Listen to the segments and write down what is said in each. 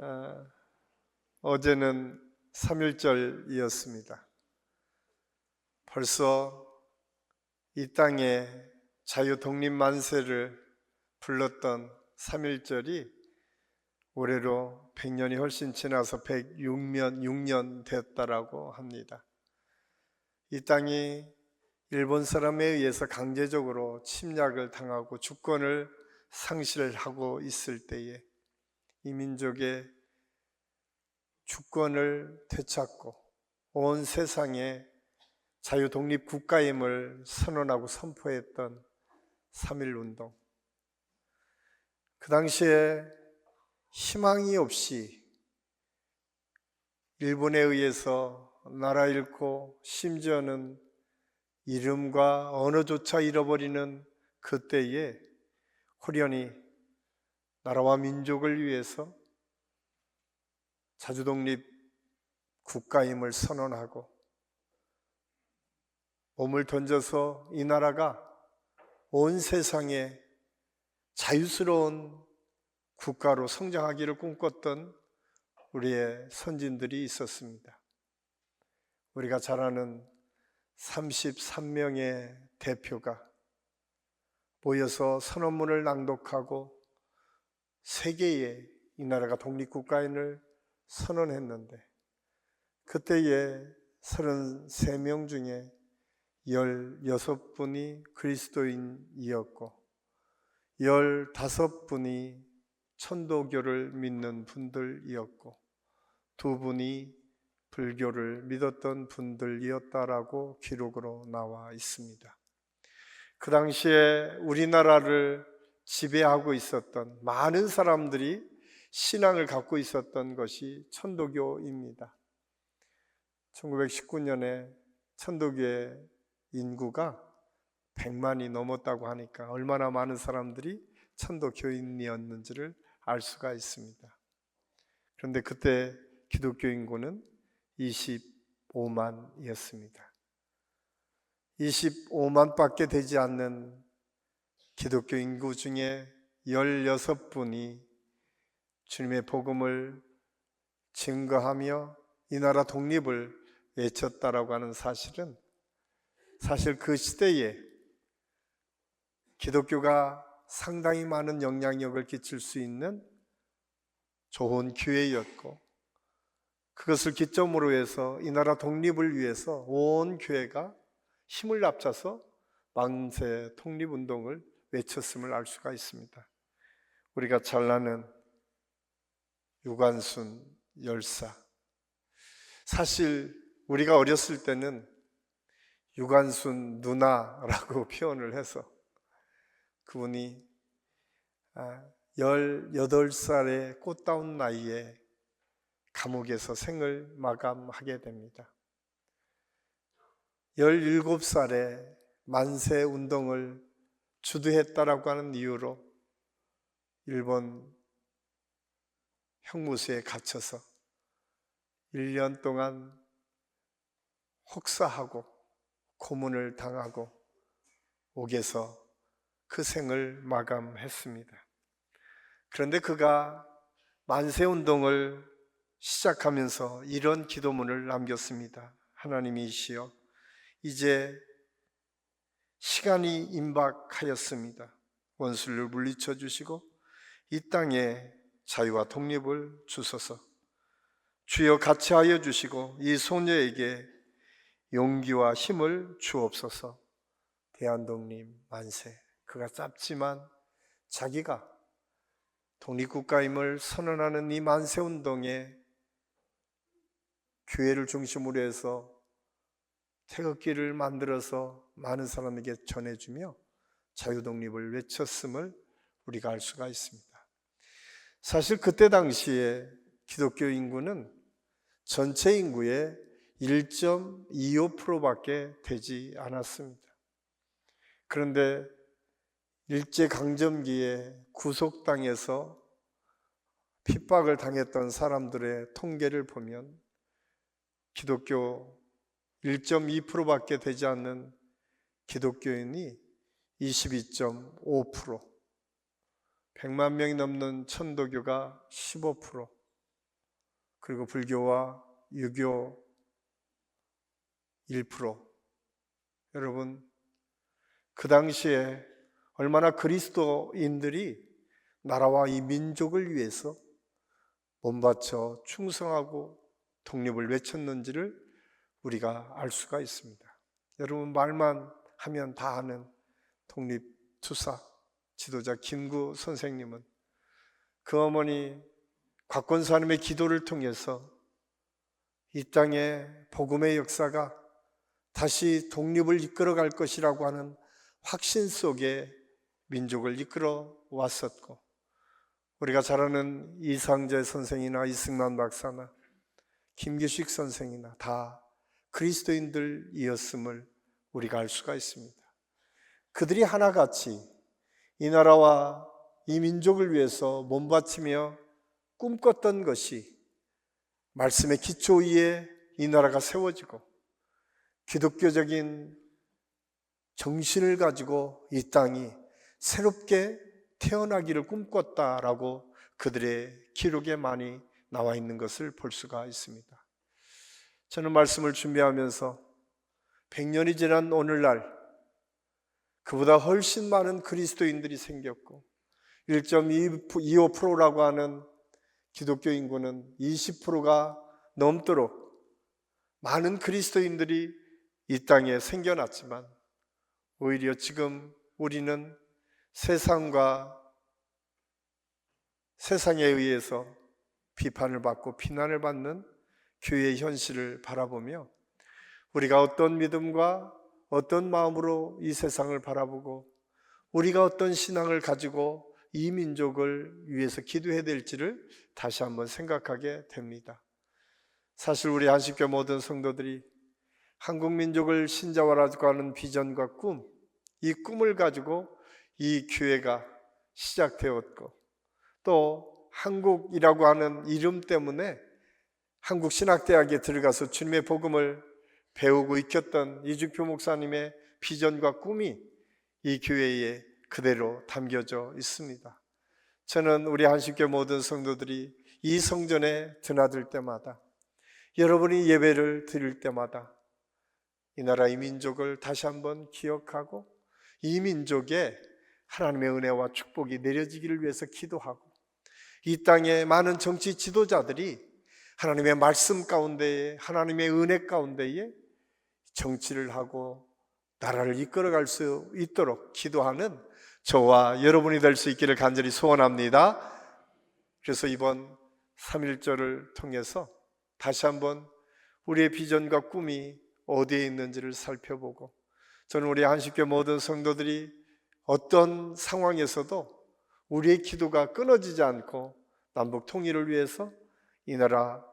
어, 어제는 3.1절이었습니다. 벌써 이 땅에 자유 독립 만세를 불렀던 3.1절이 올해로 100년이 훨씬 지나서 106년 됐다라고 합니다. 이 땅이 일본 사람에 의해서 강제적으로 침략을 당하고 주권을 상실하고 있을 때에 이 민족의 주권을 되찾고 온 세상에 자유 독립 국가임을 선언하고 선포했던 3.1운동. 그 당시에 희망이 없이 일본에 의해서 나라 잃고 심지어는 이름과 언어조차 잃어버리는 그때에 호련히 나라와 민족을 위해서 자주독립 국가임을 선언하고 몸을 던져서 이 나라가 온 세상에 자유스러운 국가로 성장하기를 꿈꿨던 우리의 선진들이 있었습니다. 우리가 잘 아는 33명의 대표가 모여서 선언문을 낭독하고 세계에 이 나라가 독립국가임을 선언했는데 그때에 33명 중에 16분이 그리스도인이었고 15분이 천도교를 믿는 분들이었고 2분이 불교를 믿었던 분들이었다라고 기록으로 나와 있습니다. 그 당시에 우리나라를 지배하고 있었던 많은 사람들이 신앙을 갖고 있었던 것이 천도교입니다. 1919년에 천도교의 인구가 100만이 넘었다고 하니까 얼마나 많은 사람들이 천도교인이었는지를 알 수가 있습니다. 그런데 그때 기독교 인구는 25만이었습니다. 25만밖에 되지 않는 기독교 인구 중에 16분이 주님의 복음을 증거하며 이 나라 독립을 외쳤다라고 하는 사실은 사실 그 시대에 기독교가 상당히 많은 영향력을 끼칠 수 있는 좋은 기회였고 그것을 기점으로 해서 이 나라 독립을 위해서 온 교회가 힘을 합쳐서 만세 독립운동을 외쳤음을 알 수가 있습니다. 우리가 잘 아는 유관순 열사, 사실 우리가 어렸을 때는 유관순 누나라고 표현을 해서 그분이 18살의 꽃다운 나이에 감옥에서 생을 마감하게 됩니다. 17살에 만세운동을 주도했다라고 하는 이유로 일본 형무소에 갇혀서 1년 동안 혹사하고 고문을 당하고 옥에서 그 생을 마감했습니다. 그런데 그가 만세운동을 시작하면서 이런 기도문을 남겼습니다. 하나님이시여, 이제 시간이 임박하였습니다. 원수를 물리쳐 주시고 이 땅에 자유와 독립을 주소서. 주여 같이 하여 주시고 이 소녀에게 용기와 힘을 주옵소서. 대한독립 만세. 그가 짧지만 자기가 독립국가임을 선언하는 이 만세운동에 교회를 중심으로 해서 태극기를 만들어서 많은 사람에게 전해주며 자유독립을 외쳤음을 우리가 알 수가 있습니다. 사실 그때 당시에 기독교 인구는 전체 인구의 1.25%밖에 되지 않았습니다. 그런데 일제강점기에 구속당해서 핍박을 당했던 사람들의 통계를 보면 기독교 1.2%밖에 되지 않는 기독교인이 22.5%, 100만 명이 넘는 천도교가 15%, 그리고 불교와 유교 1%. 여러분, 그 당시에 얼마나 그리스도인들이 나라와 이 민족을 위해서 몸바쳐 충성하고 독립을 외쳤는지를 우리가 알 수가 있습니다. 여러분, 말만 하면 다 아는 독립투사 지도자 김구 선생님은 그 어머니 곽건사님의 기도를 통해서 이 땅에 복음의 역사가 다시 독립을 이끌어갈 것이라고 하는 확신 속에 민족을 이끌어 왔었고, 우리가 잘 아는 이상재 선생이나 이승만 박사나 김규식 선생이나 다 그리스도인들이었음을 우리가 알 수가 있습니다. 그들이 하나같이 이 나라와 이 민족을 위해서 몸바치며 꿈꿨던 것이 말씀의 기초 위에 이 나라가 세워지고 기독교적인 정신을 가지고 이 땅이 새롭게 태어나기를 꿈꿨다라고 그들의 기록에 많이 나와 있는 것을 볼 수가 있습니다. 저는 말씀을 준비하면서 100년이 지난 오늘날 그보다 훨씬 많은 그리스도인들이 생겼고 1.25%라고 하는 기독교 인구는 20%가 넘도록 많은 그리스도인들이 이 땅에 생겨났지만 오히려 지금 우리는 세상에 의해서 비판을 받고 비난을 받는 교회의 현실을 바라보며 우리가 어떤 믿음과 어떤 마음으로 이 세상을 바라보고 우리가 어떤 신앙을 가지고 이 민족을 위해서 기도해야 될지를 다시 한번 생각하게 됩니다. 사실 우리 안식교 모든 성도들이 한국 민족을 신자화라고 하는 비전과 꿈, 이 꿈을 가지고 이 교회가 시작되었고 또 한국이라고 하는 이름 때문에 한국신학대학에 들어가서 주님의 복음을 배우고 익혔던 이주표 목사님의 비전과 꿈이 이 교회에 그대로 담겨져 있습니다. 저는 우리 안식교 모든 성도들이 이 성전에 드나들 때마다, 여러분이 예배를 드릴 때마다 이 나라 이 민족을 다시 한번 기억하고 이 민족에 하나님의 은혜와 축복이 내려지기를 위해서 기도하고 이 땅의 많은 정치 지도자들이 하나님의 말씀 가운데에 하나님의 은혜 가운데에 정치를 하고 나라를 이끌어갈 수 있도록 기도하는 저와 여러분이 될 수 있기를 간절히 소원합니다. 그래서 이번 3.1절을 통해서 다시 한번 우리의 비전과 꿈이 어디에 있는지를 살펴보고 저는 우리 안식교 모든 성도들이 어떤 상황에서도 우리의 기도가 끊어지지 않고 남북 통일을 위해서 이 나라,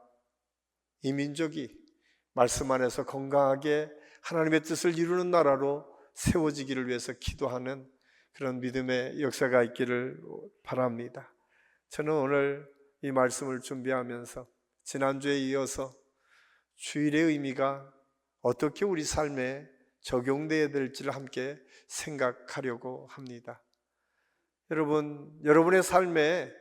이 민족이 말씀 안에서 건강하게 하나님의 뜻을 이루는 나라로 세워지기를 위해서 기도하는 그런 믿음의 역사가 있기를 바랍니다. 저는 오늘 이 말씀을 준비하면서 지난주에 이어서 주일의 의미가 어떻게 우리 삶에 적용되어야 될지를 함께 생각하려고 합니다. 여러분의 삶에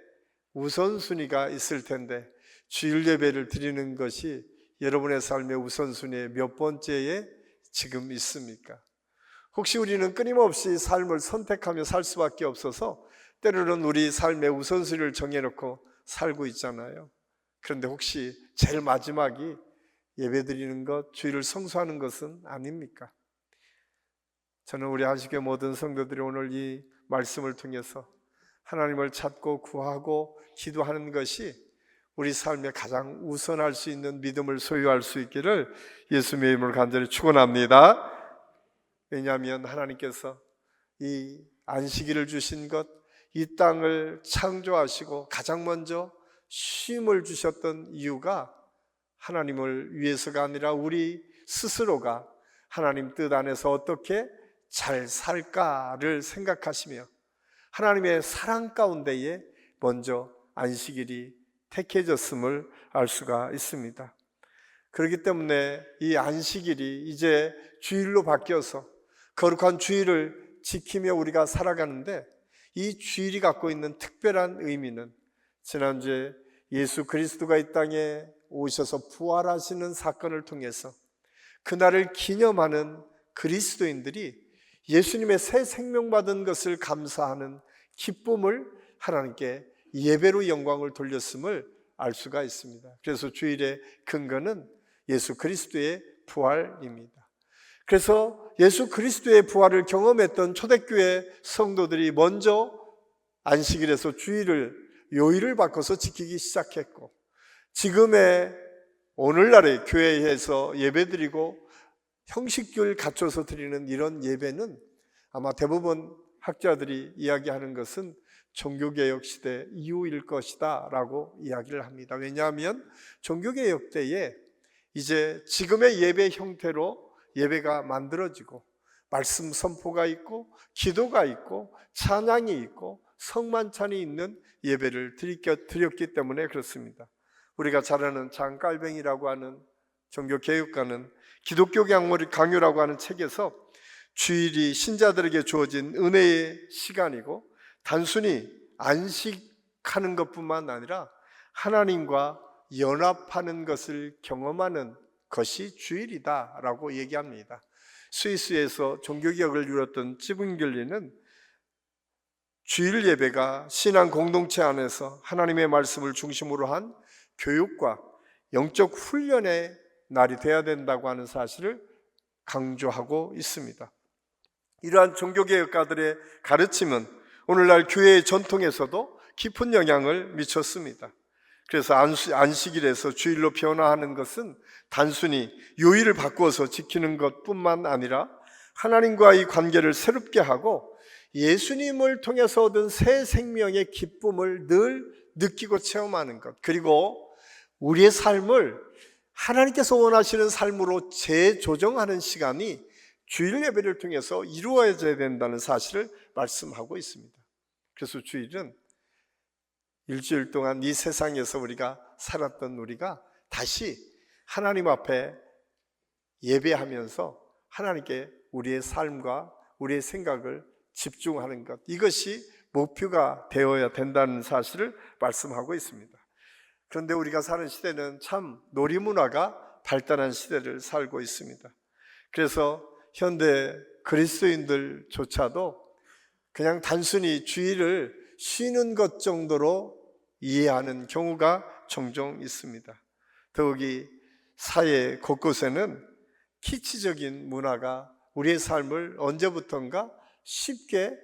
우선순위가 있을 텐데 주일 예배를 드리는 것이 여러분의 삶의 우선순위의 몇 번째에 지금 있습니까? 혹시 우리는 끊임없이 삶을 선택하며 살 수밖에 없어서 때로는 우리 삶의 우선순위를 정해놓고 살고 있잖아요. 그런데 혹시 제일 마지막이 예배드리는 것, 주일을 성수하는 것은 아닙니까? 저는 우리 안식교 모든 성도들이 오늘 이 말씀을 통해서 하나님을 찾고 구하고 기도하는 것이 우리 삶에 가장 우선할 수 있는 믿음을 소유할 수 있기를 예수님의 이름으로 간절히 축원합니다. 왜냐하면 하나님께서 이 안식일을 주신 것, 이 땅을 창조하시고 가장 먼저 쉼을 주셨던 이유가 하나님을 위해서가 아니라 우리 스스로가 하나님 뜻 안에서 어떻게 잘 살까를 생각하시며 하나님의 사랑 가운데에 먼저 안식일이 택해졌음을 알 수가 있습니다. 그렇기 때문에 이 안식일이 이제 주일로 바뀌어서 거룩한 주일을 지키며 우리가 살아가는데 이 주일이 갖고 있는 특별한 의미는 지난주에 예수 그리스도가 이 땅에 오셔서 부활하시는 사건을 통해서 그날을 기념하는 그리스도인들이 예수님의 새 생명 받은 것을 감사하는 기쁨을 하나님께 예배로 영광을 돌렸음을 알 수가 있습니다. 그래서 주일의 근거는 예수 그리스도의 부활입니다. 그래서 예수 그리스도의 부활을 경험했던 초대교회 성도들이 먼저 안식일에서 주일을 요일을 바꿔서 지키기 시작했고, 지금의 오늘날의 교회에서 예배드리고 형식을 갖춰서 드리는 이런 예배는 아마 대부분 학자들이 이야기하는 것은 종교개혁 시대 이후일 것이다 라고 이야기를 합니다. 왜냐하면 종교개혁 때에 이제 지금의 예배 형태로 예배가 만들어지고 말씀 선포가 있고 기도가 있고 찬양이 있고 성만찬이 있는 예배를 드렸기 때문에 그렇습니다. 우리가 잘 아는 장 깔뱅이라고 하는 종교개혁가는 기독교 강요라고 하는 책에서 주일이 신자들에게 주어진 은혜의 시간이고 단순히 안식하는 것뿐만 아니라 하나님과 연합하는 것을 경험하는 것이 주일이다 라고 얘기합니다. 스위스에서 종교개혁을 이뤘던 찌붕겔리는 주일 예배가 신앙 공동체 안에서 하나님의 말씀을 중심으로 한 교육과 영적 훈련의 날이 되어야 된다고 하는 사실을 강조하고 있습니다. 이러한 종교개혁가들의 가르침은 오늘날 교회의 전통에서도 깊은 영향을 미쳤습니다. 그래서 안식일에서 주일로 변화하는 것은 단순히 요일을 바꾸어서 지키는 것뿐만 아니라 하나님과의 관계를 새롭게 하고 예수님을 통해서 얻은 새 생명의 기쁨을 늘 느끼고 체험하는 것, 그리고 우리의 삶을 하나님께서 원하시는 삶으로 재조정하는 시간이 주일 예배를 통해서 이루어져야 된다는 사실을 말씀하고 있습니다. 그래서 주일은 일주일 동안 이 세상에서 우리가 살았던 우리가 다시 하나님 앞에 예배하면서 하나님께 우리의 삶과 우리의 생각을 집중하는 것, 이것이 목표가 되어야 된다는 사실을 말씀하고 있습니다. 그런데 우리가 사는 시대는 참 놀이문화가 발달한 시대를 살고 있습니다. 그래서 현대 그리스도인들조차도 그냥 단순히 주일을 쉬는 것 정도로 이해하는 경우가 종종 있습니다. 더욱이 사회 곳곳에는 키치적인 문화가 우리의 삶을 언제부턴가 쉽게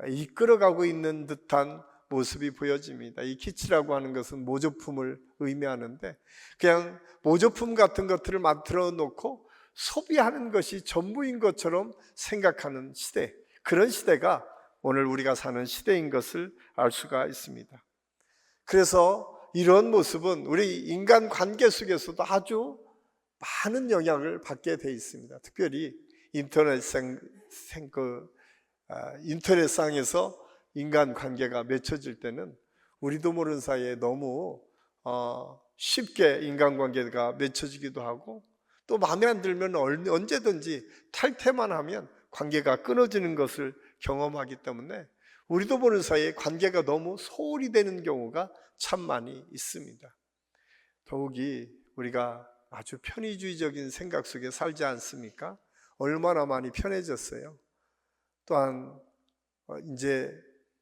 이끌어가고 있는 듯한 모습이 보여집니다. 이 키치라고 하는 것은 모조품을 의미하는데 그냥 모조품 같은 것들을 만들어 놓고 소비하는 것이 전부인 것처럼 생각하는 시대, 그런 시대가 오늘 우리가 사는 시대인 것을 알 수가 있습니다. 그래서 이런 모습은 우리 인간 관계 속에서도 아주 많은 영향을 받게 돼 있습니다. 특별히 인터넷상에서 인간 관계가 맺혀질 때는 우리도 모르는 사이에 너무 쉽게 인간관계가 맺혀지기도 하고 또 마음에 안 들면 언제든지 탈퇴만 하면 관계가 끊어지는 것을 경험하기 때문에 우리도 모르는 사이에 관계가 너무 소홀히 되는 경우가 참 많이 있습니다. 더욱이 우리가 아주 편의주의적인 생각 속에 살지 않습니까? 얼마나 많이 편해졌어요. 또한 이제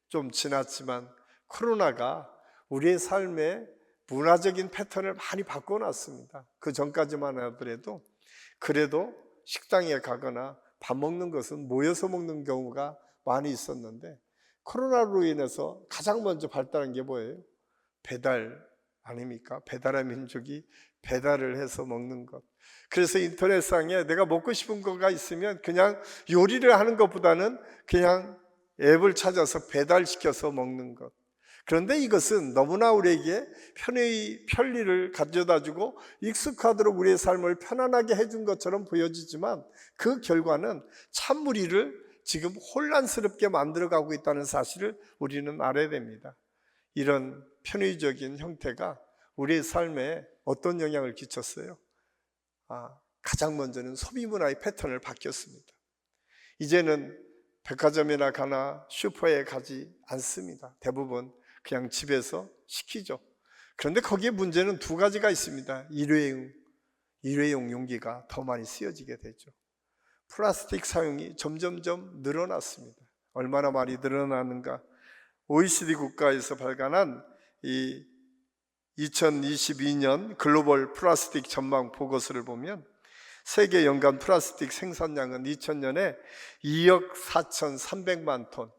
좀 지났지만 코로나가 우리의 삶의 문화적인 패턴을 많이 바꿔놨습니다. 그 전까지만 하더라도 그래도 식당에 가거나 밥 먹는 것은 모여서 먹는 경우가 많이 있었는데 코로나로 인해서 가장 먼저 발달한 게 뭐예요? 배달 아닙니까? 배달의 민족이 배달을 해서 먹는 것. 그래서 인터넷상에 내가 먹고 싶은 거가 있으면 그냥 요리를 하는 것보다는 그냥 앱을 찾아서 배달시켜서 먹는 것. 그런데 이것은 너무나 우리에게 편리를 가져다주고 익숙하도록 우리의 삶을 편안하게 해준 것처럼 보여지지만 그 결과는 참 우리를 지금 혼란스럽게 만들어가고 있다는 사실을 우리는 알아야 됩니다. 이런 편의적인 형태가 우리의 삶에 어떤 영향을 끼쳤어요? 가장 먼저는 소비 문화의 패턴을 바뀌었습니다. 이제는 백화점이나 가나 슈퍼에 가지 않습니다. 대부분 그냥 집에서 시키죠. 그런데 거기에 문제는 두 가지가 있습니다. 일회용 용기가 더 많이 쓰여지게 되죠. 플라스틱 사용이 점점점 늘어났습니다. 얼마나 많이 늘어나는가? OECD 국가에서 발간한 이 2022년 글로벌 플라스틱 전망 보고서를 보면 세계 연간 플라스틱 생산량은 2000년에 2억 4,300만 톤.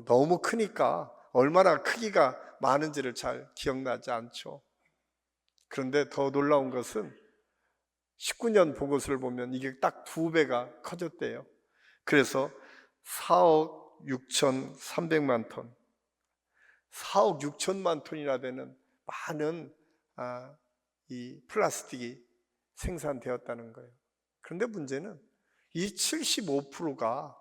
너무 크니까 얼마나 크기가 많은지를 잘 기억나지 않죠. 그런데 더 놀라운 것은 19년 보고서를 보면 이게 딱 2배가 커졌대요. 그래서 4억 6,300만 톤, 4억 6천만 톤이나 되는 많은 이 플라스틱이 생산되었다는 거예요. 그런데 문제는 이 75%가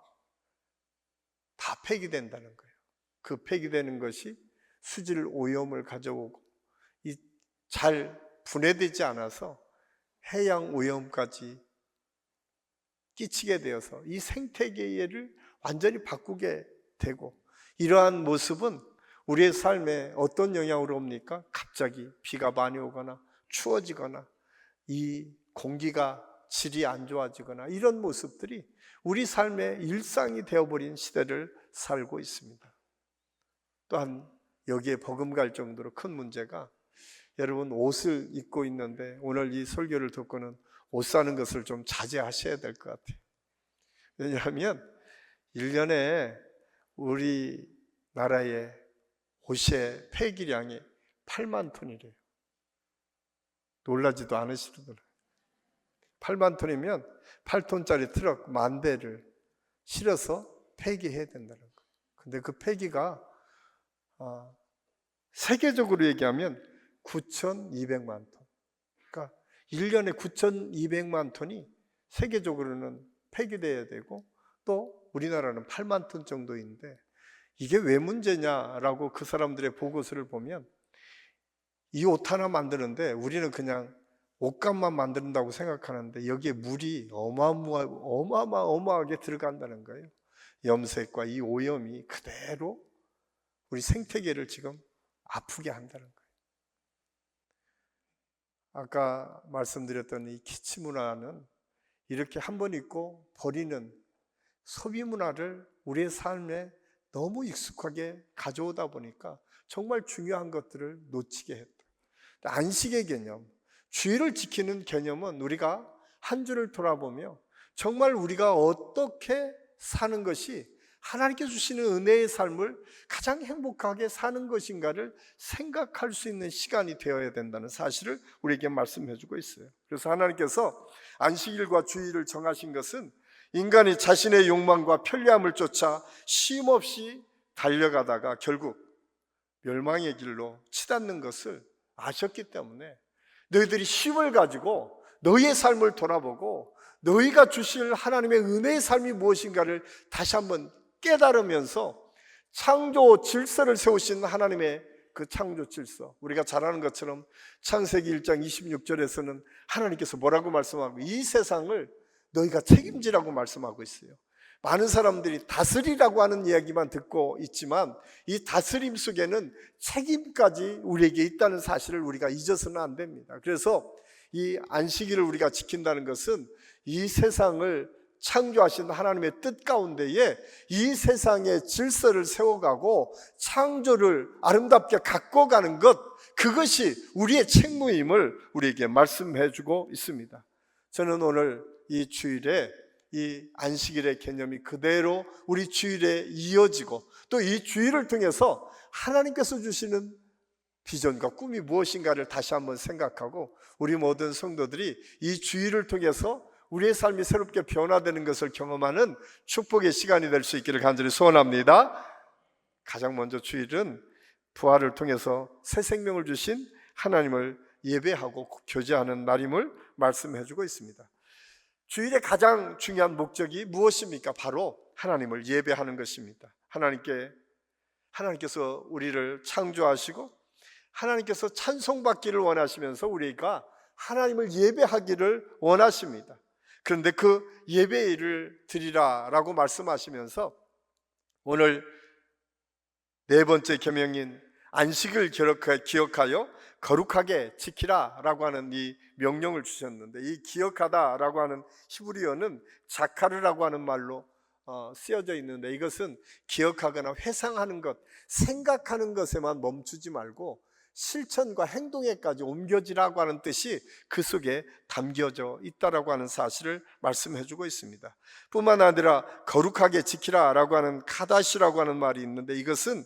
다 폐기된다는 거예요. 그 폐기되는 것이 수질 오염을 가져오고 잘 분해되지 않아서 해양 오염까지 끼치게 되어서 이 생태계를 완전히 바꾸게 되고, 이러한 모습은 우리의 삶에 어떤 영향으로 옵니까? 갑자기 비가 많이 오거나 추워지거나 이 공기가 질이 안 좋아지거나 이런 모습들이 우리 삶의 일상이 되어버린 시대를 살고 있습니다. 또한 여기에 버금갈 정도로 큰 문제가, 여러분 옷을 입고 있는데 오늘 이 설교를 듣고는 옷 사는 것을 좀 자제하셔야 될 것 같아요. 왜냐하면 1년에 우리나라의 옷의 폐기량이 8만 톤이래요. 놀라지도 않으시더라고요. 8만 톤이면 8톤짜리 트럭 10대를 실어서 폐기해야 된다는 거예요. 근데 그 폐기가 세계적으로 얘기하면 9,200만 톤. 그러니까 1년에 9,200만 톤이 세계적으로는 폐기돼야 되고, 또 우리나라는 8만 톤 정도인데 이게 왜 문제냐라고 그 사람들의 보고서를 보면, 이 옷 하나 만드는데 우리는 그냥 옷감만 만든다고 생각하는데 여기에 물이 어마어마하게 들어간다는 거예요. 염색과 이 오염이 그대로 우리 생태계를 지금 아프게 한다는 거예요. 아까 말씀드렸던 이 키치 문화는 이렇게 한 번 입고 버리는 소비 문화를 우리의 삶에 너무 익숙하게 가져오다 보니까 정말 중요한 것들을 놓치게 했다. 안식의 개념, 주의를 지키는 개념은 우리가 한 주를 돌아보며 정말 우리가 어떻게 사는 것이 하나님께 주시는 은혜의 삶을 가장 행복하게 사는 것인가를 생각할 수 있는 시간이 되어야 된다는 사실을 우리에게 말씀해 주고 있어요. 그래서 하나님께서 안식일과 주일을 정하신 것은 인간이 자신의 욕망과 편리함을 쫓아 쉼없이 달려가다가 결국 멸망의 길로 치닫는 것을 아셨기 때문에, 너희들이 쉼을 가지고 너희의 삶을 돌아보고 너희가 주실 하나님의 은혜의 삶이 무엇인가를 다시 한번 깨달으면서 창조 질서를 세우신 하나님의 그 창조 질서, 우리가 잘 아는 것처럼 창세기 1장 26절에서는 하나님께서 뭐라고 말씀하고, 이 세상을 너희가 책임지라고 말씀하고 있어요. 많은 사람들이 다스리라고 하는 이야기만 듣고 있지만 이 다스림 속에는 책임까지 우리에게 있다는 사실을 우리가 잊어서는 안 됩니다. 그래서 이 안식일을 우리가 지킨다는 것은 이 세상을 창조하신 하나님의 뜻 가운데에 이 세상의 질서를 세워가고 창조를 아름답게 갖고 가는 것, 그것이 우리의 책무임을 우리에게 말씀해 주고 있습니다. 저는 오늘 이 주일에 이 안식일의 개념이 그대로 우리 주일에 이어지고, 또 이 주일을 통해서 하나님께서 주시는 비전과 꿈이 무엇인가를 다시 한번 생각하고, 우리 모든 성도들이 이 주일을 통해서 우리의 삶이 새롭게 변화되는 것을 경험하는 축복의 시간이 될 수 있기를 간절히 소원합니다. 가장 먼저 주일은 부활을 통해서 새 생명을 주신 하나님을 예배하고 교제하는 날임을 말씀해 주고 있습니다. 주일의 가장 중요한 목적이 무엇입니까? 바로 하나님을 예배하는 것입니다. 하나님께서 우리를 창조하시고 하나님께서 찬송받기를 원하시면서 우리가 하나님을 예배하기를 원하십니다. 그런데 그 예배를 드리라라고 말씀하시면서 오늘 네 번째 계명인 안식을 기억하여 거룩하게 지키라 라고 하는 이 명령을 주셨는데, 이 기억하다 라고 하는 히브리어는 자카르라고 하는 말로 쓰여져 있는데, 이것은 기억하거나 회상하는 것, 생각하는 것에만 멈추지 말고 실천과 행동에까지 옮겨지라고 하는 뜻이 그 속에 담겨져 있다라고 하는 사실을 말씀해 주고 있습니다. 뿐만 아니라 거룩하게 지키라 라고 하는 카다시라고 하는 말이 있는데, 이것은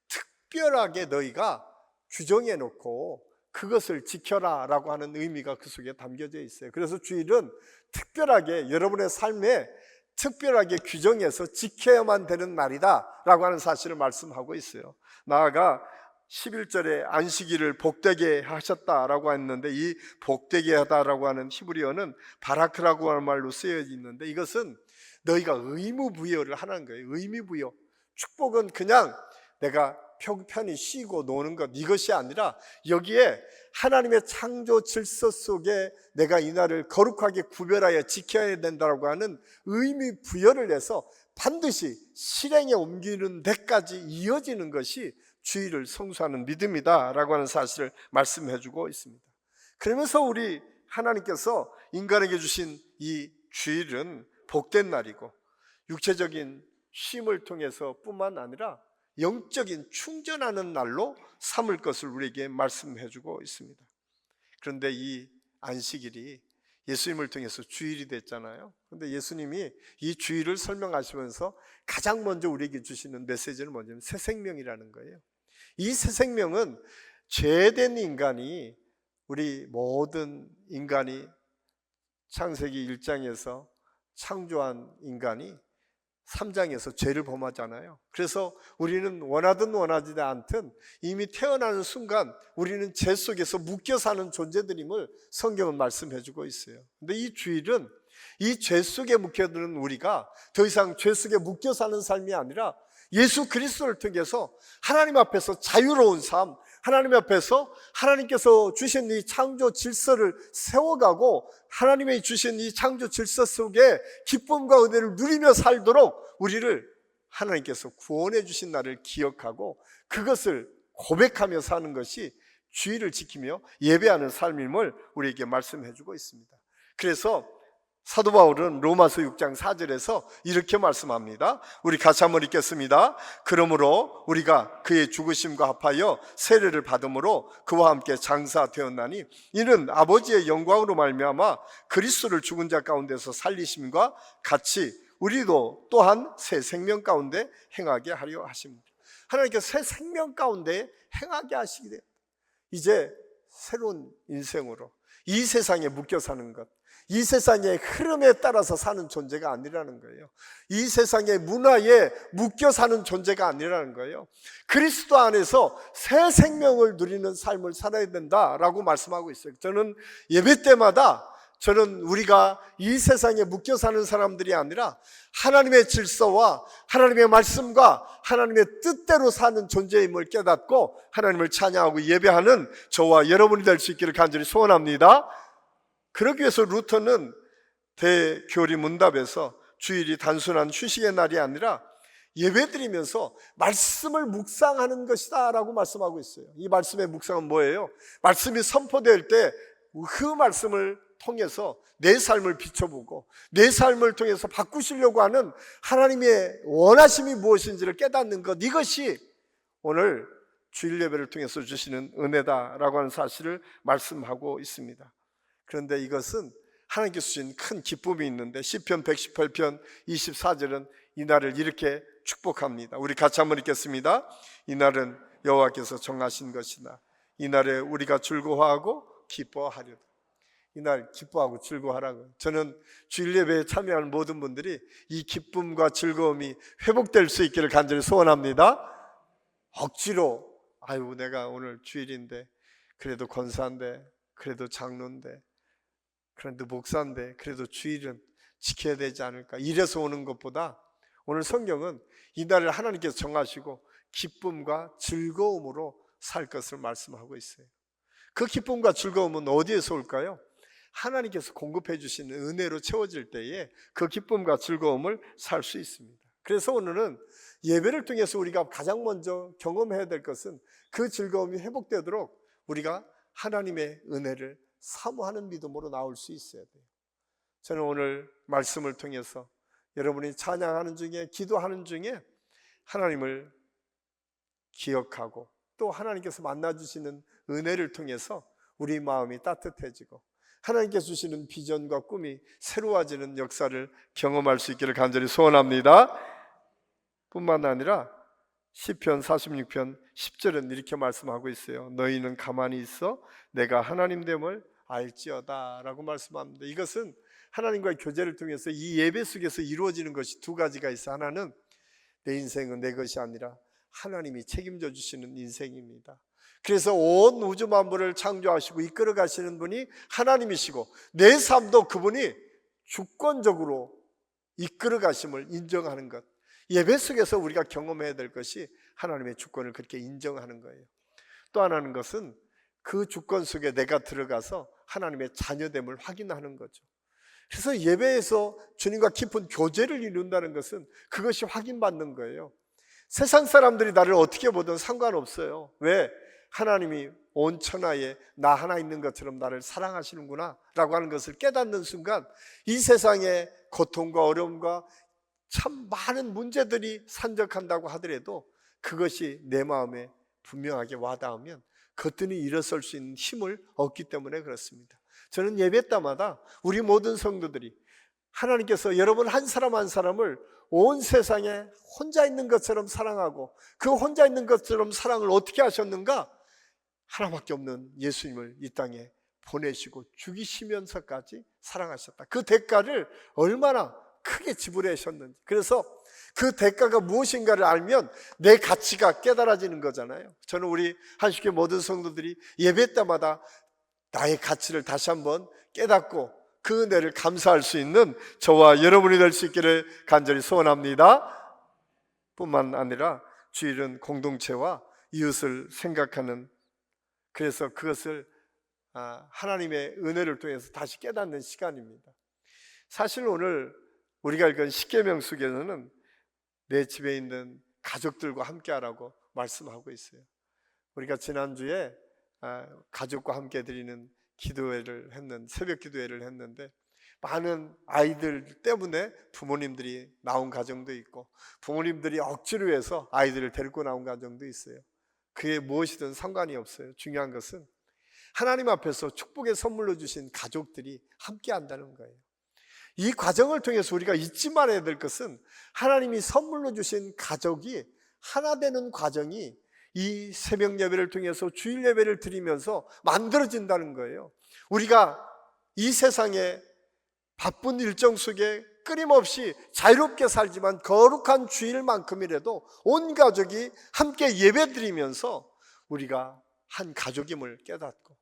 특별하게 너희가 규정해 놓고 그것을 지켜라 라고 하는 의미가 그 속에 담겨져 있어요. 그래서 주일은 특별하게 여러분의 삶에 특별하게 규정해서 지켜야만 되는 날이다 라고 하는 사실을 말씀하고 있어요. 나아가 11절에 안식일을 복되게 하셨다라고 했는데, 이 복되게 하다라고 하는 히브리어는 바라크라고 하는 말로 쓰여 있는데, 이것은 너희가 의무부여를 하는 거예요. 의무부여. 축복은 그냥 내가 편히 쉬고 노는 것, 이것이 아니라 여기에 하나님의 창조 질서 속에 내가 이 날을 거룩하게 구별하여 지켜야 된다고 하는 의미 부여를 해서 반드시 실행에 옮기는 데까지 이어지는 것이 주일을 성수하는 믿음이다 라고 하는 사실을 말씀해 주고 있습니다. 그러면서 우리 하나님께서 인간에게 주신 이 주일은 복된 날이고, 육체적인 쉼을 통해서 뿐만 아니라 영적인 충전하는 날로 삼을 것을 우리에게 말씀해 주고 있습니다. 그런데 이 안식일이 예수님을 통해서 주일이 됐잖아요. 그런데 예수님이 이 주일을 설명하시면서 가장 먼저 우리에게 주시는 메시지는 뭐냐면 새 생명이라는 거예요. 이 새 생명은 죄된 인간이, 우리 모든 인간이 창세기 1장에서 창조한 인간이 3장에서 죄를 범하잖아요. 그래서 우리는 원하든 원하지 않든 이미 태어나는 순간 우리는 죄 속에서 묶여 사는 존재들임을 성경은 말씀해 주고 있어요. 근데 이 주일은 이 죄 속에 묶여드는 우리가 더 이상 죄 속에 묶여 사는 삶이 아니라 예수 그리스도를 통해서 하나님 앞에서 자유로운 삶, 하나님 앞에서 하나님께서 주신 이 창조 질서를 세워가고 하나님이 주신 이 창조 질서 속에 기쁨과 은혜를 누리며 살도록 우리를 하나님께서 구원해 주신 날을 기억하고 그것을 고백하며 사는 것이 주일을 지키며 예배하는 삶임을 우리에게 말씀해 주고 있습니다. 그래서 사도 바울은 로마서 6장 4절에서 이렇게 말씀합니다. 우리 같이 한번 읽겠습니다. 그러므로 우리가 그의 죽으심과 합하여 세례를 받음으로 그와 함께 장사되었나니 이는 아버지의 영광으로 말미암아 그리스도를 죽은 자 가운데서 살리심과 같이 우리도 또한 새 생명 가운데 행하게 하려 하십니다. 하나님께서 새 생명 가운데 행하게 하시게 됩니다. 이제 새로운 인생으로 이 세상에 묶여 사는 것, 이 세상의 흐름에 따라서 사는 존재가 아니라는 거예요. 이 세상의 문화에 묶여 사는 존재가 아니라는 거예요. 그리스도 안에서 새 생명을 누리는 삶을 살아야 된다라고 말씀하고 있어요. 저는 예배 때마다 우리가 이 세상에 묶여 사는 사람들이 아니라 하나님의 질서와 하나님의 말씀과 하나님의 뜻대로 사는 존재임을 깨닫고 하나님을 찬양하고 예배하는 저와 여러분이 될 수 있기를 간절히 소원합니다. 그러기 위해서 루터는 대교리 문답에서 주일이 단순한 휴식의 날이 아니라 예배드리면서 말씀을 묵상하는 것이다 라고 말씀하고 있어요. 이 말씀의 묵상은 뭐예요? 말씀이 선포될 때 그 말씀을 통해서 내 삶을 비춰보고 내 삶을 통해서 바꾸시려고 하는 하나님의 원하심이 무엇인지를 깨닫는 것, 이것이 오늘 주일 예배를 통해서 주시는 은혜다라고 하는 사실을 말씀하고 있습니다. 그런데 이것은 하나님께서 주신 큰 기쁨이 있는데 시편 118편 24절은 이 날을 이렇게 축복합니다. 우리 같이 한번 읽겠습니다. 이 날은 여호와께서 정하신 것이나 이 날에 우리가 즐거워하고 기뻐하려다. 이 날 기뻐하고 즐거워하라고. 저는 주일 예배에 참여하는 모든 분들이 이 기쁨과 즐거움이 회복될 수 있기를 간절히 소원합니다. 억지로 내가 오늘 주일인데 그래도 권사인데 그래도 장로인데 그런데 목사인데 그래도 주일은 지켜야 되지 않을까, 이래서 오는 것보다 오늘 성경은 이 날을 하나님께서 정하시고 기쁨과 즐거움으로 살 것을 말씀하고 있어요. 그 기쁨과 즐거움은 어디에서 올까요? 하나님께서 공급해 주신 은혜로 채워질 때에 그 기쁨과 즐거움을 살 수 있습니다. 그래서 오늘은 예배를 통해서 우리가 가장 먼저 경험해야 될 것은 그 즐거움이 회복되도록 우리가 하나님의 은혜를 사모하는 믿음으로 나올 수 있어야 돼요. 저는 오늘 말씀을 통해서 여러분이 찬양하는 중에, 기도하는 중에 하나님을 기억하고 또 하나님께서 만나주시는 은혜를 통해서 우리 마음이 따뜻해지고 하나님께서 주시는 비전과 꿈이 새로워지는 역사를 경험할 수 있기를 간절히 소원합니다. 뿐만 아니라 시편 46편 10절은 이렇게 말씀하고 있어요. 너희는 가만히 있어 내가 하나님됨을 알지어다 라고 말씀합니다. 이것은 하나님과의 교제를 통해서 이 예배 속에서 이루어지는 것이 두 가지가 있어. 하나는 내 인생은 내 것이 아니라 하나님이 책임져 주시는 인생입니다. 그래서 온 우주 만물을 창조하시고 이끌어 가시는 분이 하나님이시고 내 삶도 그분이 주권적으로 이끌어 가심을 인정하는 것. 예배 속에서 우리가 경험해야 될 것이 하나님의 주권을 그렇게 인정하는 거예요. 또 하나는 것은 그 주권 속에 내가 들어가서 하나님의 자녀됨을 확인하는 거죠. 그래서 예배에서 주님과 깊은 교제를 이룬다는 것은 그것이 확인받는 거예요. 세상 사람들이 나를 어떻게 보든 상관없어요. 왜? 하나님이 온 천하에 나 하나 있는 것처럼 나를 사랑하시는구나 라고 하는 것을 깨닫는 순간 이 세상의 고통과 어려움과 참 많은 문제들이 산적한다고 하더라도 그것이 내 마음에 분명하게 와닿으면 그것들이 일어설 수 있는 힘을 얻기 때문에 그렇습니다. 저는 예배 때마다 우리 모든 성도들이 하나님께서 여러분 한 사람 한 사람을 온 세상에 혼자 있는 것처럼 사랑하고 그 혼자 있는 것처럼 사랑을 어떻게 하셨는가? 하나밖에 없는 예수님을 이 땅에 보내시고 죽이시면서까지 사랑하셨다. 그 대가를 얼마나 크게 지불하셨는지. 그래서 그 대가가 무엇인가를 알면 내 가치가 깨달아지는 거잖아요. 저는 우리 한식교회 모든 성도들이 예배 때마다 나의 가치를 다시 한번 깨닫고 그 은혜를 감사할 수 있는 저와 여러분이 될 수 있기를 간절히 소원합니다. 뿐만 아니라 주일은 공동체와 이웃을 생각하는, 그래서 그것을 하나님의 은혜를 통해서 다시 깨닫는 시간입니다. 사실 오늘 우리가 읽은 십계명 속에서는 내 집에 있는 가족들과 함께 하라고 말씀하고 있어요. 우리가 지난주에 가족과 함께 드리는 기도회를 새벽 기도회를 했는데 많은 아이들 때문에 부모님들이 나온 가정도 있고 부모님들이 억지로 해서 아이들을 데리고 나온 가정도 있어요. 그게 무엇이든 상관이 없어요. 중요한 것은 하나님 앞에서 축복의 선물로 주신 가족들이 함께 한다는 거예요. 이 과정을 통해서 우리가 잊지 말아야 될 것은 하나님이 선물로 주신 가족이 하나 되는 과정이 이 새벽 예배를 통해서 주일 예배를 드리면서 만들어진다는 거예요. 우리가 이 세상에 바쁜 일정 속에 끊임없이 자유롭게 살지만 거룩한 주일만큼이라도 온 가족이 함께 예배 드리면서 우리가 한 가족임을 깨닫고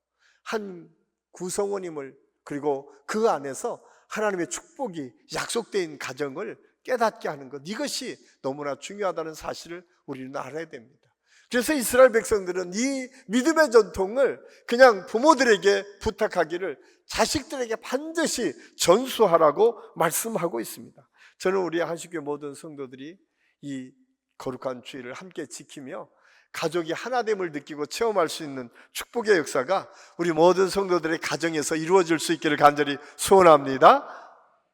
한 구성원임을, 그리고 그 안에서 하나님의 축복이 약속되어 있는 가정을 깨닫게 하는 것, 이것이 너무나 중요하다는 사실을 우리는 알아야 됩니다. 그래서 이스라엘 백성들은 이 믿음의 전통을 그냥 부모들에게 부탁하기를 자식들에게 반드시 전수하라고 말씀하고 있습니다. 저는 우리 한식교회 모든 성도들이 이 거룩한 주일을 함께 지키며 가족이 하나됨을 느끼고 체험할 수 있는 축복의 역사가 우리 모든 성도들의 가정에서 이루어질 수 있기를 간절히 소원합니다.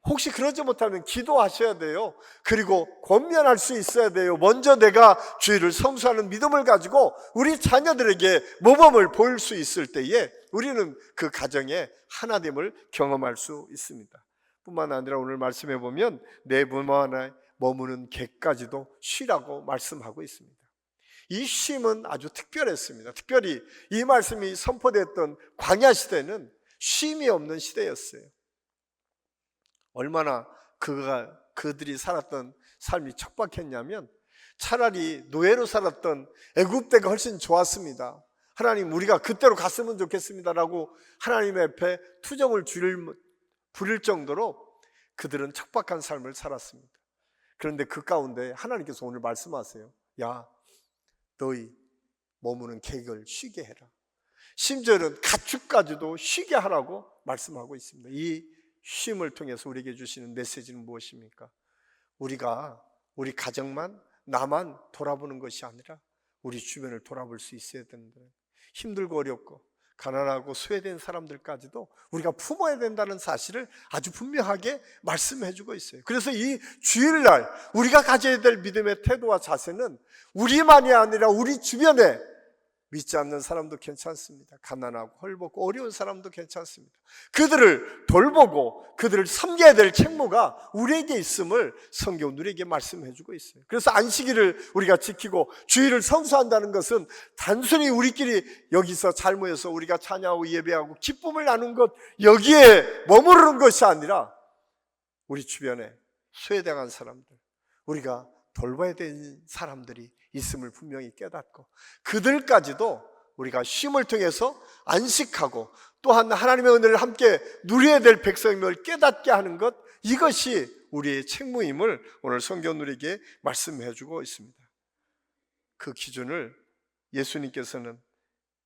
혹시 그러지 못하면 기도하셔야 돼요. 그리고 권면할 수 있어야 돼요. 먼저 내가 주일을 성수하는 믿음을 가지고 우리 자녀들에게 모범을 보일 수 있을 때에 우리는 그 가정의 하나됨을 경험할 수 있습니다. 뿐만 아니라 오늘 말씀해 보면 내 부모 하나에 머무는 객까지도 쉬라고 말씀하고 있습니다. 이 쉼은 아주 특별했습니다. 특별히 이 말씀이 선포됐던 광야 시대는 쉼이 없는 시대였어요. 얼마나 그들이 살았던 삶이 척박했냐면 차라리 노예로 살았던 애굽때가 훨씬 좋았습니다. 하나님, 우리가 그때로 갔으면 좋겠습니다라고 하나님 앞에 투정을 부릴 정도로 그들은 척박한 삶을 살았습니다. 그런데 그 가운데 하나님께서 오늘 말씀하세요. 야, 너희 머무는 객을 쉬게 해라. 심지어는 가축까지도 쉬게 하라고 말씀하고 있습니다. 이 쉼을 통해서 우리에게 주시는 메시지는 무엇입니까? 우리가 우리 가정만, 나만 돌아보는 것이 아니라 우리 주변을 돌아볼 수 있어야 된다. 힘들고 어렵고 가난하고 소외된 사람들까지도 우리가 품어야 된다는 사실을 아주 분명하게 말씀해 주고 있어요. 그래서 이 주일날 우리가 가져야 될 믿음의 태도와 자세는 우리만이 아니라 우리 주변에 믿지 않는 사람도 괜찮습니다. 가난하고 헐벗고 어려운 사람도 괜찮습니다. 그들을 돌보고 그들을 섬겨야 될 책무가 우리에게 있음을 성경은 우리에게 말씀해 주고 있어요. 그래서 안식일을 우리가 지키고 주일을 성수한다는 것은 단순히 우리끼리 여기서 잘 모여서 우리가 찬양하고 예배하고 기쁨을 나누는 것, 여기에 머무르는 것이 아니라 우리 주변에 소외당한 사람들, 우리가 돌봐야 되는 사람들이 있음을 분명히 깨닫고 그들까지도 우리가 쉼을 통해서 안식하고 또한 하나님의 은혜를 함께 누려야 될 백성임을 깨닫게 하는 것, 이것이 우리의 책무임을 오늘 성경 우리에게 말씀해 주고 있습니다. 그 기준을 예수님께서는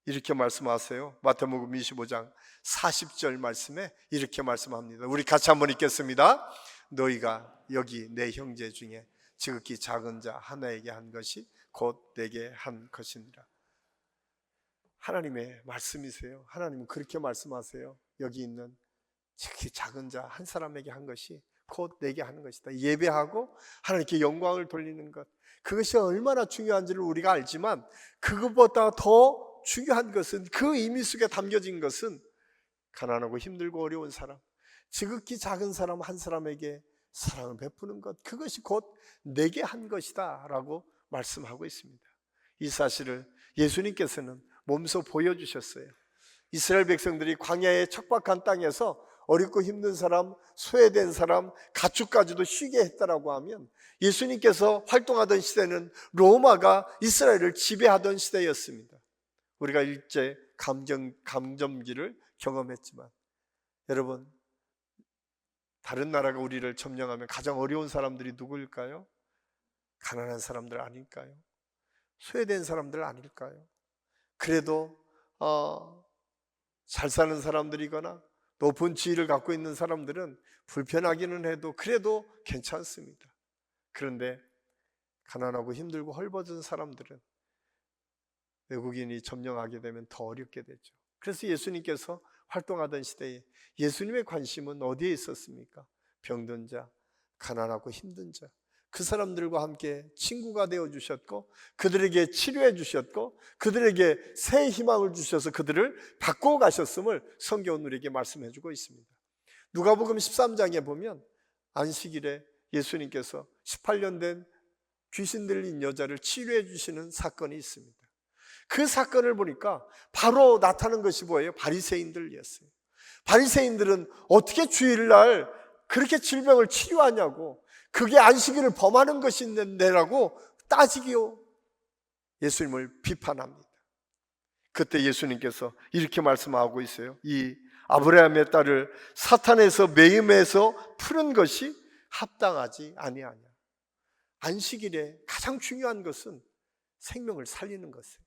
이렇게 말씀하세요. 마태복음 25장 40절 말씀에 이렇게 말씀합니다. 우리 같이 한번 읽겠습니다. 너희가 여기 내 형제 중에 지극히 작은 자 하나에게 한 것이 곧 내게 한 것이니라. 하나님의 말씀이세요. 하나님은 그렇게 말씀하세요. 여기 있는 지극히 작은 자 한 사람에게 한 것이 곧 내게 하는 것이다. 예배하고 하나님께 영광을 돌리는 것, 그것이 얼마나 중요한지를 우리가 알지만 그것보다 더 중요한 것은, 그 의미 속에 담겨진 것은 가난하고 힘들고 어려운 사람, 지극히 작은 사람 한 사람에게 사랑을 베푸는 것, 그것이 곧 내게 한 것이다 라고 말씀하고 있습니다. 이 사실을 예수님께서는 몸소 보여주셨어요. 이스라엘 백성들이 광야의 척박한 땅에서 어렵고 힘든 사람, 소외된 사람, 가축까지도 쉬게 했다라고 하면, 예수님께서 활동하던 시대는 로마가 이스라엘을 지배하던 시대였습니다. 우리가 일제 감점기를 경험했지만, 여러분, 다른 나라가 우리를 점령하면 가장 어려운 사람들이 누구일까요? 가난한 사람들 아닐까요? 소외된 사람들 아닐까요? 그래도 잘 사는 사람들이거나 높은 지위를 갖고 있는 사람들은 불편하기는 해도 그래도 괜찮습니다. 그런데 가난하고 힘들고 헐벗은 사람들은 외국인이 점령하게 되면 더 어렵게 되죠. 그래서 예수님께서 활동하던 시대에 예수님의 관심은 어디에 있었습니까? 병든 자, 가난하고 힘든 자, 그 사람들과 함께 친구가 되어 주셨고 그들에게 치료해 주셨고 그들에게 새 희망을 주셔서 그들을 바꾸어 가셨음을 성경은 우리에게 말씀해 주고 있습니다. 누가복음 13장에 보면 안식일에 예수님께서 18년 된 귀신 들린 여자를 치료해 주시는 사건이 있습니다. 그 사건을 보니까 바로 나타난 것이 뭐예요? 바리새인들이었어요. 바리새인들은 어떻게 주일날 그렇게 질병을 치료하냐고, 그게 안식일을 범하는 것인데라고 따지기요 예수님을 비판합니다. 그때 예수님께서 이렇게 말씀하고 있어요. 이 아브라함의 딸을 사탄에서 매임해서 푸는 것이 합당하지 아니하냐. 안식일에 가장 중요한 것은 생명을 살리는 것이에요.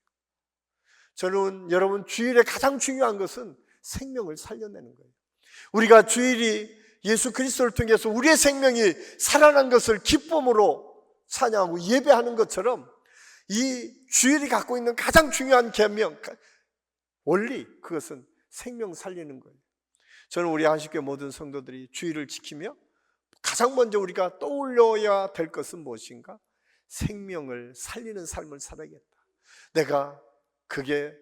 저는 여러분, 주일에 가장 중요한 것은 생명을 살려내는 거예요. 우리가 주일이 예수 그리스도를 통해서 우리의 생명이 살아난 것을 기쁨으로 찬양하고 예배하는 것처럼, 이 주일이 갖고 있는 가장 중요한 계명, 원리, 그것은 생명 살리는 거예요. 저는 우리 안식교 모든 성도들이 주일을 지키며 가장 먼저 우리가 떠올려야 될 것은 무엇인가? 생명을 살리는 삶을 살아야겠다. 내가 그게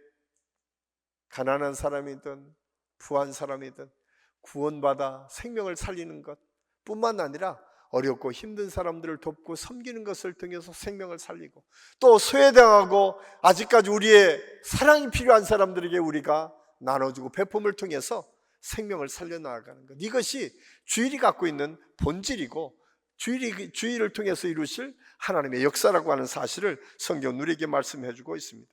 가난한 사람이든 부한 사람이든 구원받아 생명을 살리는 것 뿐만 아니라 어렵고 힘든 사람들을 돕고 섬기는 것을 통해서 생명을 살리고, 또 소외당하고 아직까지 우리의 사랑이 필요한 사람들에게 우리가 나눠주고 베품을 통해서 생명을 살려나가는 것, 이것이 주일이 갖고 있는 본질이고 주일을 통해서 이루실 하나님의 역사라고 하는 사실을 성경 우리에게 말씀해 주고 있습니다.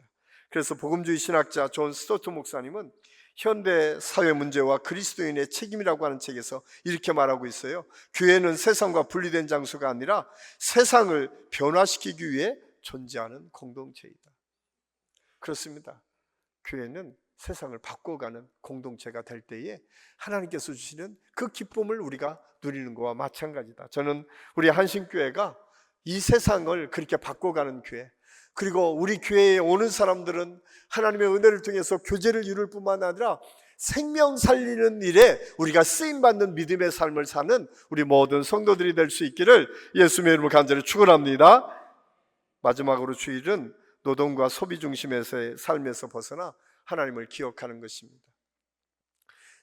그래서 복음주의 신학자 존 스토트 목사님은 현대 사회 문제와 그리스도인의 책임이라고 하는 책에서 이렇게 말하고 있어요. 교회는 세상과 분리된 장소가 아니라 세상을 변화시키기 위해 존재하는 공동체이다. 그렇습니다. 교회는 세상을 바꿔가는 공동체가 될 때에 하나님께서 주시는 그 기쁨을 우리가 누리는 것과 마찬가지다. 저는 우리 한신교회가 이 세상을 그렇게 바꿔가는 교회, 그리고 우리 교회에 오는 사람들은 하나님의 은혜를 통해서 교제를 이룰 뿐만 아니라 생명 살리는 일에 우리가 쓰임받는 믿음의 삶을 사는 우리 모든 성도들이 될 수 있기를 예수님의 이름으로 간절히 축원합니다. 마지막으로 주일은 노동과 소비 중심에서의 삶에서 벗어나 하나님을 기억하는 것입니다.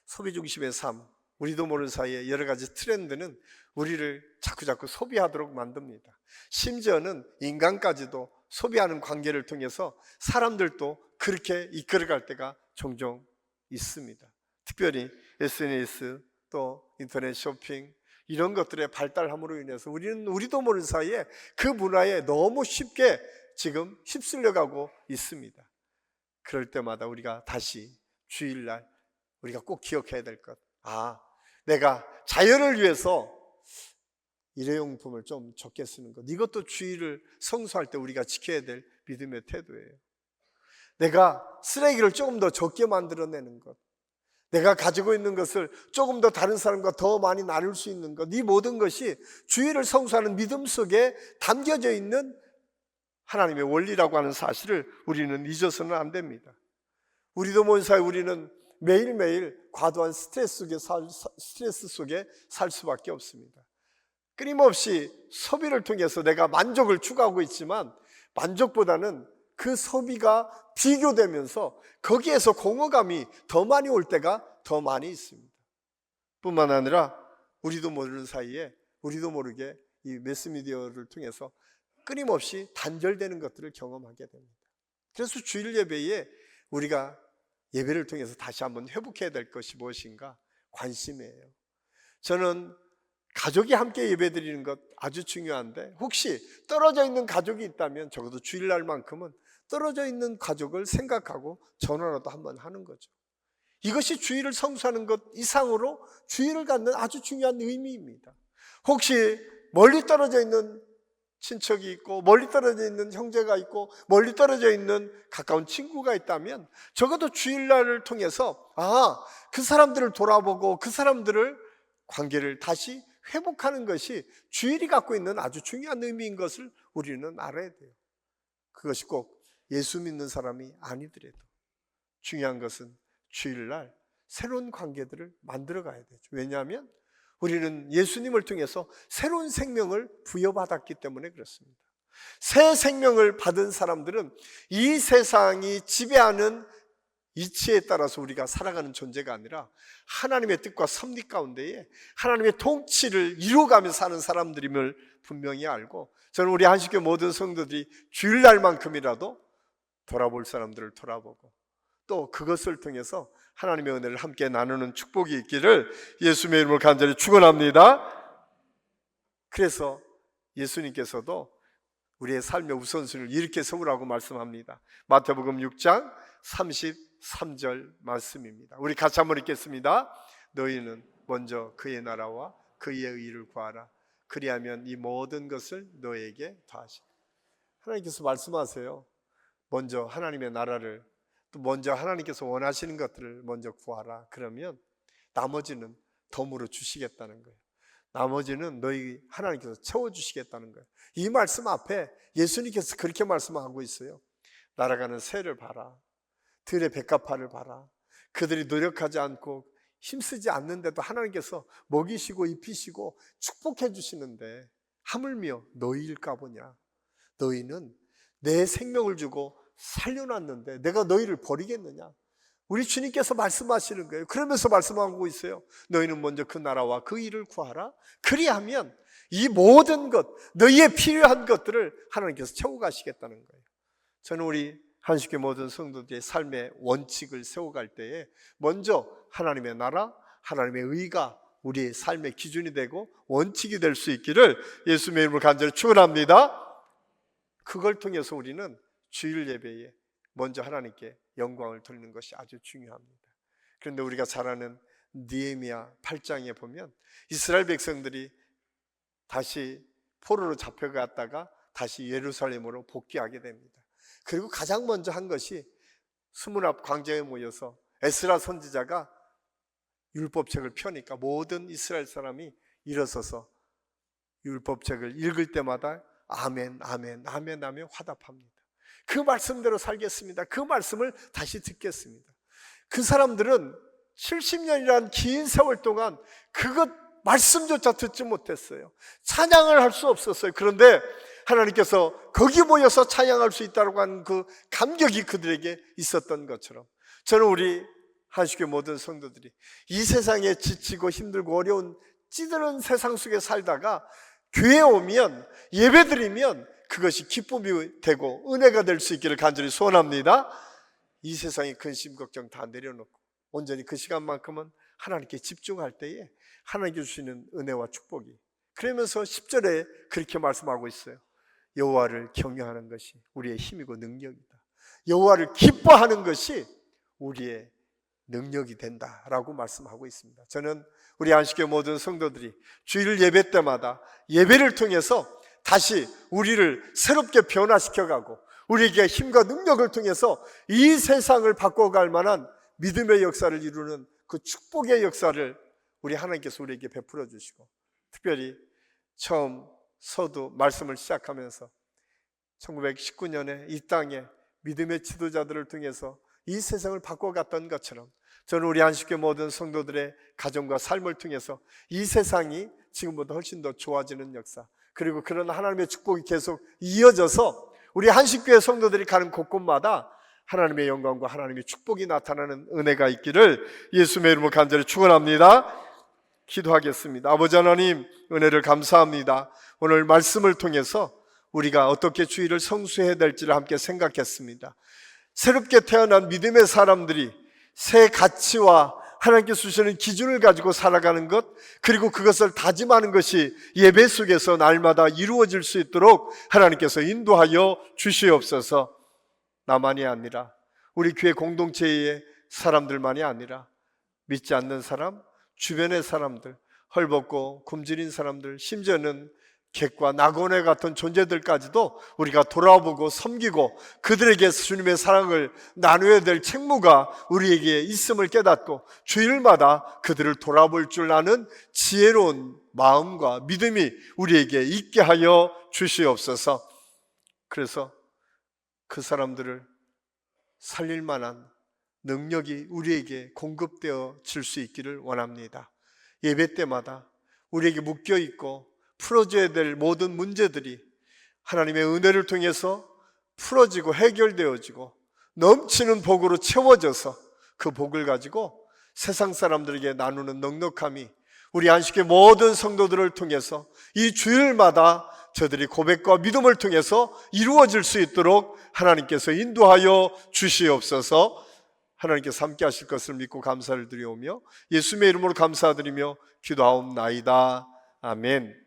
소비 중심의 삶, 우리도 모르는 사이에 여러 가지 트렌드는 우리를 자꾸자꾸 소비하도록 만듭니다. 심지어는 인간까지도 소비하는 관계를 통해서 사람들도 그렇게 이끌어갈 때가 종종 있습니다. 특별히 SNS, 또 인터넷 쇼핑 이런 것들의 발달함으로 인해서 우리도 모르는 사이에 그 문화에 너무 쉽게 지금 휩쓸려가고 있습니다. 그럴 때마다 우리가 다시 주일날 우리가 꼭 기억해야 될 것, 내가 자연을 위해서 일회용품을 좀 적게 쓰는 것, 이것도 주일을 성수할 때 우리가 지켜야 될 믿음의 태도예요. 내가 쓰레기를 조금 더 적게 만들어내는 것, 내가 가지고 있는 것을 조금 더 다른 사람과 더 많이 나눌 수 있는 것, 이 모든 것이 주일을 성수하는 믿음 속에 담겨져 있는 하나님의 원리라고 하는 사실을 우리는 잊어서는 안 됩니다. 우리도 모른 사이 우리는 매일매일 과도한 스트레스 속에 살 수밖에 없습니다. 끊임없이 소비를 통해서 내가 만족을 추구하고 있지만 만족보다는 그 소비가 비교되면서 거기에서 공허감이 더 많이 올 때가 더 많이 있습니다. 뿐만 아니라 우리도 모르는 사이에 우리도 모르게 이 매스미디어를 통해서 끊임없이 단절되는 것들을 경험하게 됩니다. 그래서 주일 예배에 우리가 예배를 통해서 다시 한번 회복해야 될 것이 무엇인가? 관심이에요. 저는 가족이 함께 예배드리는 것 아주 중요한데, 혹시 떨어져 있는 가족이 있다면 적어도 주일날만큼은 떨어져 있는 가족을 생각하고 전화라도 한번 하는 거죠. 이것이 주일을 성수하는 것 이상으로 주일을 갖는 아주 중요한 의미입니다. 혹시 멀리 떨어져 있는 친척이 있고 멀리 떨어져 있는 형제가 있고 멀리 떨어져 있는 가까운 친구가 있다면 적어도 주일날을 통해서 그 사람들을 돌아보고 그 사람들을 관계를 다시 회복하는 것이 주일이 갖고 있는 아주 중요한 의미인 것을 우리는 알아야 돼요. 그것이 꼭 예수 믿는 사람이 아니더라도 중요한 것은 주일날 새로운 관계들을 만들어 가야 되죠. 왜냐하면 우리는 예수님을 통해서 새로운 생명을 부여받았기 때문에 그렇습니다. 새 생명을 받은 사람들은 이 세상이 지배하는 이치에 따라서 우리가 살아가는 존재가 아니라 하나님의 뜻과 섭리 가운데에 하나님의 통치를 이루어가며 사는 사람들임을 분명히 알고, 저는 우리 한식교 모든 성도들이 주일날만큼이라도 돌아볼 사람들을 돌아보고 또 그것을 통해서 하나님의 은혜를 함께 나누는 축복이 있기를 예수님의 이름으로 간절히 축원합니다. 그래서 예수님께서도 우리의 삶의 우선순위를 이렇게 세우라고 말씀합니다. 마태복음 6장 33절 말씀입니다. 우리 같이 한번 읽겠습니다. 너희는 먼저 그의 나라와 그의 의를 구하라. 그리하면 이 모든 것을 너에게 더하시리라. 하나님께서 말씀하세요. 먼저 하나님의 나라를, 또 먼저 하나님께서 원하시는 것들을 먼저 구하라. 그러면 나머지는 덤으로 주시겠다는 거예요. 나머지는 너희 하나님께서 채워주시겠다는 거예요. 이 말씀 앞에 예수님께서 그렇게 말씀하고 있어요. 날아가는 새를 봐라. 들의 백합화를 봐라. 그들이 노력하지 않고 힘쓰지 않는데도 하나님께서 먹이시고 입히시고 축복해 주시는데 하물며 너희일까 보냐. 너희는 내 생명을 주고 살려놨는데 내가 너희를 버리겠느냐. 우리 주님께서 말씀하시는 거예요. 그러면서 말씀하고 있어요. 너희는 먼저 그 나라와 그 일을 구하라. 그리하면 이 모든 것, 너희의 필요한 것들을 하나님께서 채워가시겠다는 거예요. 저는 우리 한식교 모든 성도들의 삶의 원칙을 세워갈 때에 먼저 하나님의 나라, 하나님의 의가 우리의 삶의 기준이 되고 원칙이 될 수 있기를 예수님의 이름으로 간절히 축원합니다. 그걸 통해서 우리는 주일 예배에 먼저 하나님께 영광을 돌리는 것이 아주 중요합니다. 그런데 우리가 잘 아는 느헤미야 8장에 보면 이스라엘 백성들이 다시 포로로 잡혀갔다가 다시 예루살렘으로 복귀하게 됩니다. 그리고 가장 먼저 한 것이 수문 앞 광장에 모여서 에스라 선지자가 율법책을 펴니까 모든 이스라엘 사람이 일어서서 율법책을 읽을 때마다 아멘, 아멘, 아멘 하며 화답합니다. 그 말씀대로 살겠습니다. 그 말씀을 다시 듣겠습니다. 그 사람들은 70년이라는 긴 세월 동안 그것 말씀조차 듣지 못했어요. 찬양을 할 수 없었어요. 그런데 하나님께서 거기 모여서 찬양할 수 있다고 하는 그 감격이 그들에게 있었던 것처럼, 저는 우리 한식교회 모든 성도들이 이 세상에 지치고 힘들고 어려운 찌드는 세상 속에 살다가 교회에 오면, 예배드리면 그것이 기쁨이 되고 은혜가 될 수 있기를 간절히 소원합니다. 이 세상의 근심 걱정 다 내려놓고 온전히 그 시간만큼은 하나님께 집중할 때에 하나님께 주시는 은혜와 축복이, 그러면서 10절에 그렇게 말씀하고 있어요. 여호와를 경외하는 것이 우리의 힘이고 능력이다. 여호와를 기뻐하는 것이 우리의 능력이 된다라고 말씀하고 있습니다. 저는 우리 안식교회 모든 성도들이 주일 예배 때마다 예배를 통해서 다시 우리를 새롭게 변화시켜가고 우리에게 힘과 능력을 통해서 이 세상을 바꿔갈 만한 믿음의 역사를 이루는 그 축복의 역사를 우리 하나님께서 우리에게 베풀어 주시고, 특별히 처음 서두 말씀을 시작하면서 1919년에 이 땅에 믿음의 지도자들을 통해서 이 세상을 바꿔갔던 것처럼, 저는 우리 안식교회 모든 성도들의 가정과 삶을 통해서 이 세상이 지금보다 훨씬 더 좋아지는 역사, 그리고 그런 하나님의 축복이 계속 이어져서 우리 한식교회 성도들이 가는 곳곳마다 하나님의 영광과 하나님의 축복이 나타나는 은혜가 있기를 예수님의 이름으로 간절히 축원합니다. 기도하겠습니다. 아버지 하나님, 은혜를 감사합니다. 오늘 말씀을 통해서 우리가 어떻게 주일을 성수해야 될지를 함께 생각했습니다. 새롭게 태어난 믿음의 사람들이 새 가치와 하나님께서 주시는 기준을 가지고 살아가는 것, 그리고 그것을 다짐하는 것이 예배 속에서 날마다 이루어질 수 있도록 하나님께서 인도하여 주시옵소서. 나만이 아니라 우리 교회 공동체의 사람들만이 아니라 믿지 않는 사람, 주변의 사람들, 헐벗고 굶주린 사람들, 심지어는 객과 낙원의 같은 존재들까지도 우리가 돌아보고 섬기고 그들에게 주님의 사랑을 나누어야 될 책무가 우리에게 있음을 깨닫고 주일마다 그들을 돌아볼 줄 아는 지혜로운 마음과 믿음이 우리에게 있게 하여 주시옵소서. 그래서 그 사람들을 살릴 만한 능력이 우리에게 공급되어 질 수 있기를 원합니다. 예배 때마다 우리에게 묶여있고 풀어져야 될 모든 문제들이 하나님의 은혜를 통해서 풀어지고 해결되어지고 넘치는 복으로 채워져서 그 복을 가지고 세상 사람들에게 나누는 넉넉함이 우리 안식교회 모든 성도들을 통해서 이 주일마다 저들이 고백과 믿음을 통해서 이루어질 수 있도록 하나님께서 인도하여 주시옵소서. 하나님께서 함께 하실 것을 믿고 감사를 드리오며 예수님의 이름으로 감사드리며 기도하옵나이다. 아멘.